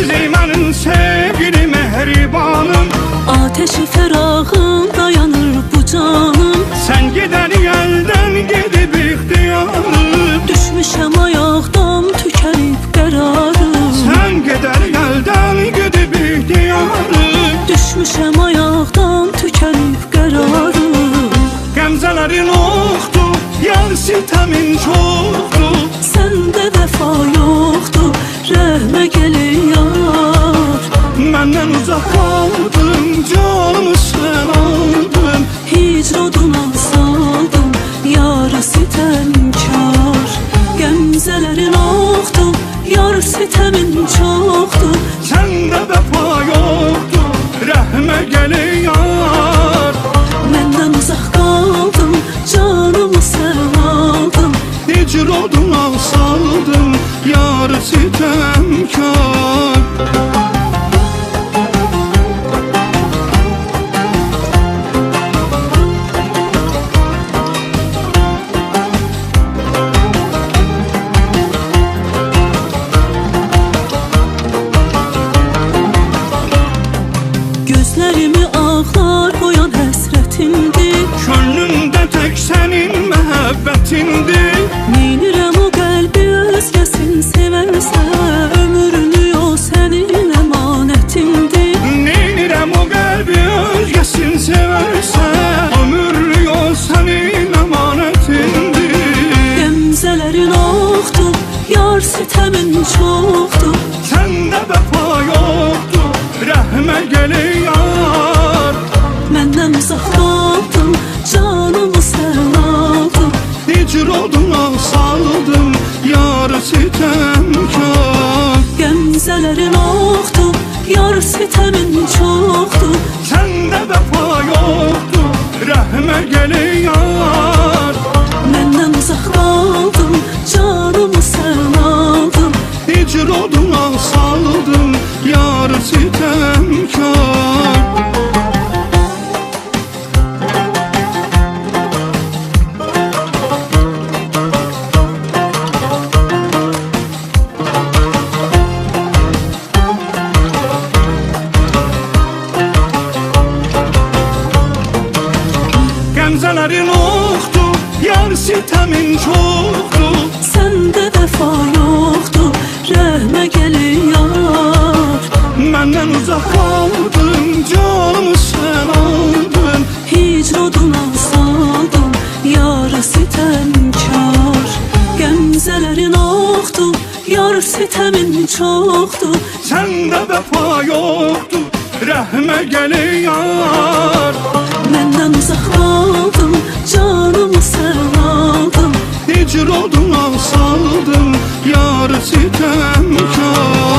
Ey mənim sevgili mehribanım, Ateşi ferahında yanır bu canım. sen gider elden gidip ihtiyarım. Düşmüşəm ayaqdan tükənib qərarım. Sen gider elden gidip ihtiyarım. Düşmüşəm ayaqdan tükənib qərarım. Qəmzələrin oxdur, yar sitəmin çoxdur. Səndə vəfa yoxdur, rəhmə gəlin yar. Məndən uzaq qaldın, canımı sən aldın. Hicr oduna saldım, yarı sitəmkar. Qəmzələrin oxdur, yar sitəmin çoxdur. Səndə vəfa yoxdur, rəhmə gəlin yar. Məndən uzaq qaldım, canımı sən aldın. Hicr oduna saldım, yar sitəmkar. Gözlərimi ağlar qoyan həsrətindir. Könlümdə tək sənin məhəbbətindir. Neynirəm o qəlbi özgəsin sevərsə, ömrünü o sənin əmanətindir. Neynirəm o qəlbi özgəsin sevərsə, ömürlü yol sənin əmanətindir. Qəmzələrin oxdur, yar sitəmin çoxdur. Səndə vəfa yoxdur, rəhmə gəlin yar. Məndən uzaq qaldım, canımı sən aldın. Hicr oduna saldım, yar sitəmkar. Qəmzələrin oxdur, yar sitəmin çoxdur. Səndə vəfa yoxdur, rəhmə gəlin yar. Məndən uzaq qaldım, canımı sən aldın. Hicr oduna saldım, yar sitəmkar. Qəmzələrin oxdur, yar sitəmin çoxdur. Səndə vəfa yoxdur, rəhmə gəlin yar. Məndən uzaq qaldın, canımı sən aldın. Hicr oduna saldım, yarı sitəmkar. Qəmzələrin oxdur, yar sitəmin çoxdur. Səndə vəfa yoxdur, rəhmə gəlin yar. Məndən uzaq qaldım, canımı sən aldın. Hicr oduna saldım, yar sitəmkar.